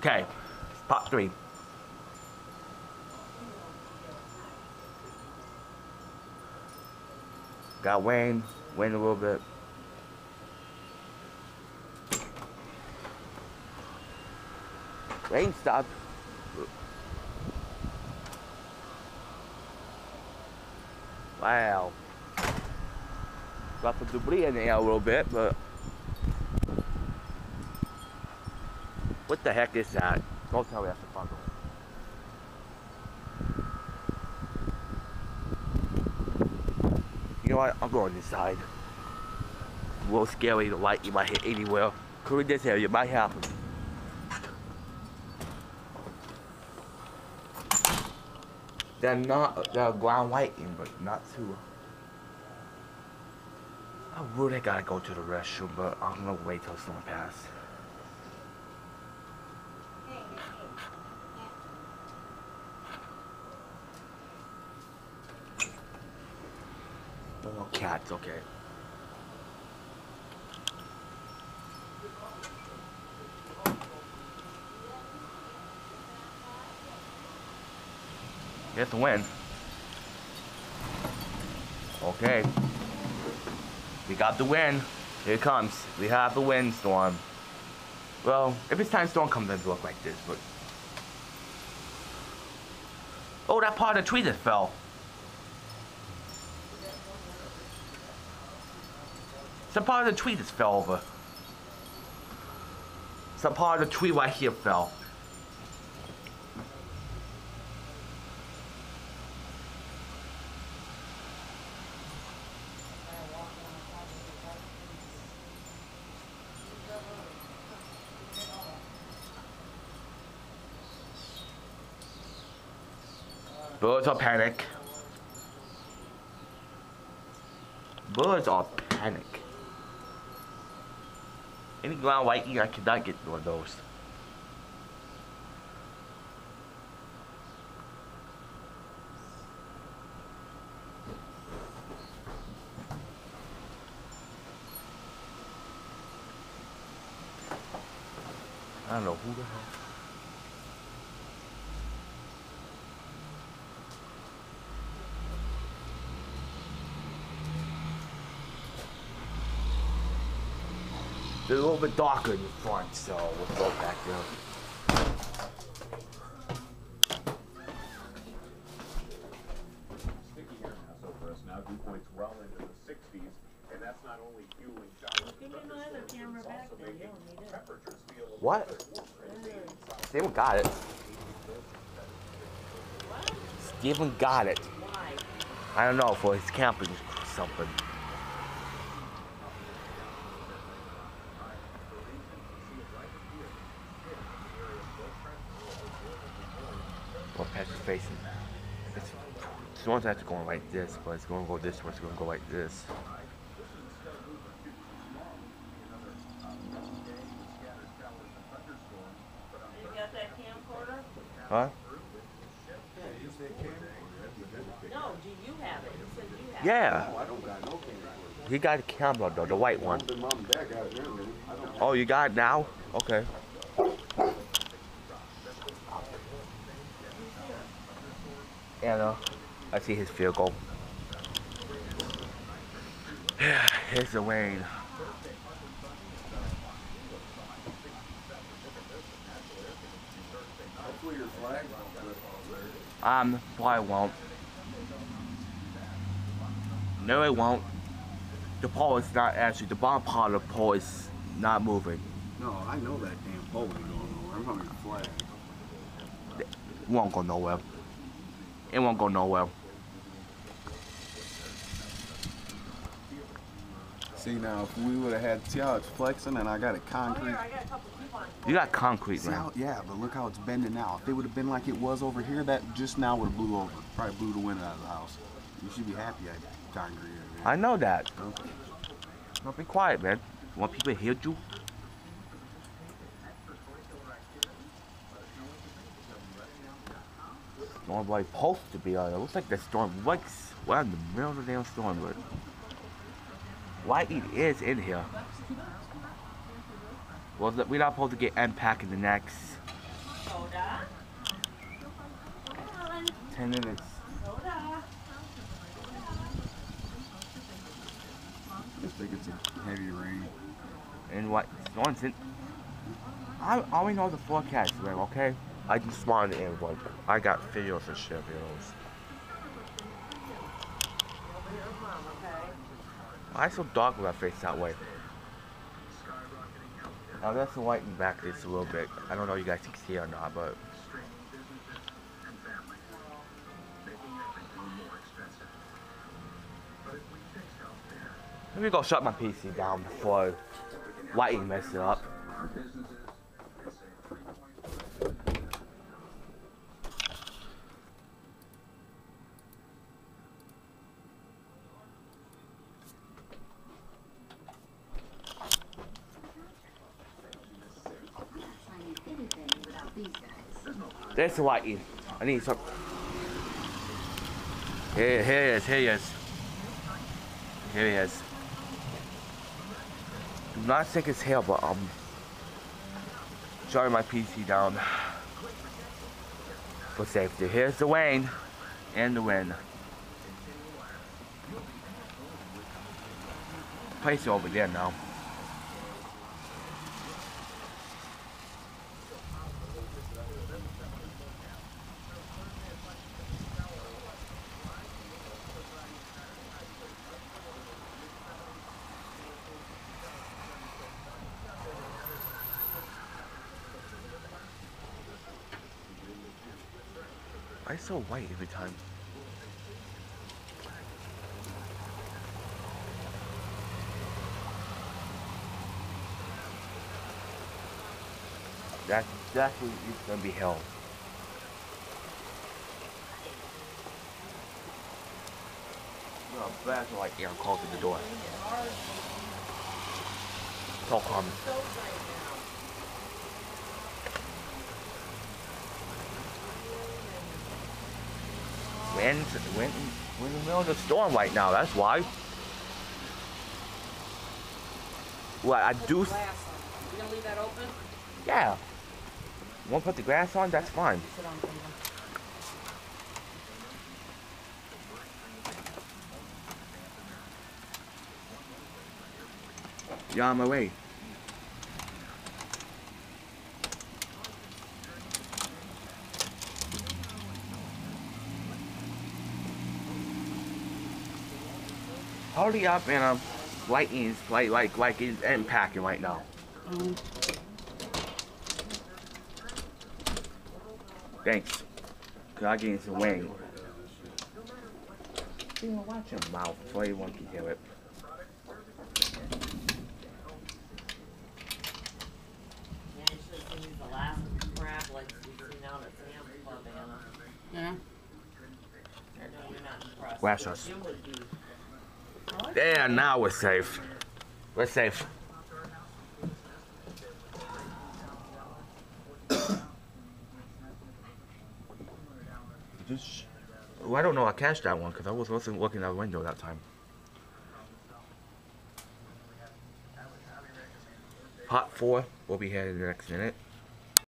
Okay, part 3. Got Wayne a little bit. Rain stopped. Wow. Got some debris in the air a little bit, but what the heck is that? Don't tell me that's a puzzle. You know what? I'm going inside. It's a little scary, the light you might hit anywhere. Including this area, it might happen. They're ground lighting, but not too. I really gotta go to the restroom, but I'm gonna wait till storm pass. Oh, cats, okay. Here's the win. Okay. We got the win. Here it comes. We have the wind storm. Well, every time storm comes, it doesn't look like this, but. Oh, that part of the tree that fell. Some part of the tree just fell over. Some part of the tree right here fell. Birds are panic. Birds are panic. Any ground lighting, I cannot get one of those. I don't know who the hell. It's a little bit darker in the front, so we'll go back there. Sticky here now, so for us now, dew points well into the 60s, and that's not only fueling showers. Give me another camera back there. You don't need it. Temperatures feel What? Steven got it. What? Steven got it. Why? I don't know, for his camping or something. Well, Patrick's facing. It's one's actually going like this, but it's going to go this way. It's going to go like this. You got that camcorder? Huh? No, do you have it? You said you have it. Yeah. I don't got no camera. He got a camera though, the white one. Mom and dad got it earlier. I don't. Oh, you got it now? Okay. And I see his field goal. Here's the Wayne. Hopefully your flag won't flip over. Probably won't. No, it won't. The pole is not actually, the bottom part of the pole is not moving. No, I know that damn pole ain't going nowhere. I'm talking flag. It won't go nowhere. It won't go nowhere. See now, if we would have had, see how it's flexing and I got it Oh, concrete. here, I got a couple coupons. You got concrete, See man. how, yeah, but look how it's bending now. If it would have been like it was over here, that just now would have blew over. Probably blew the wind out of the house. You should be happy I concrete it. I know that. Okay. Don't be quiet, man. You want people to hear you? Storm like supposed to be on. It looks like the storm likes. We're in the middle of the damn storm, but why it is in here? Well, we're not supposed to get unpacked in the next Rhoda. Come on. 10 minutes. Rhoda. Just think it's a heavy rain. And what? Nonsense. I always know the forecast, man, okay? I just wanted in, like, I got videos and shit, videos. Why so dark with my face that way? Now that's the lighting back this a little bit. I don't know if you guys can see it or not, but let me go shut my PC down before lighting messes it up. There's the lighting. I need some. Here he is. Here he is. Here he is. Do not think it's hell, but shutting my PC down for safety. Here's the rain and the wind. Place it over there now. Why so white every time? That's definitely gonna be hell. No, that's like air calls at the door. It's all common. We're in the middle of the storm right now, that's why. What, I do... You gonna leave that open? Yeah. You wanna put the grass on? That's fine. Sit on You're on my way. Hurry up and lighting is like it's impacting right now. Thanks. Cause I getting some wind. You know, watch your mouth before anyone can hear it. Yeah, you should have seen the last crab legs we've seen out at Sam's Club, Anna. Yeah. No, you're not impressed. Wash us. You would be. There, now we're safe. We're safe. Just, well, I don't know. I cashed that one because I wasn't looking out the window that time. Part 4 will be here in the next minute.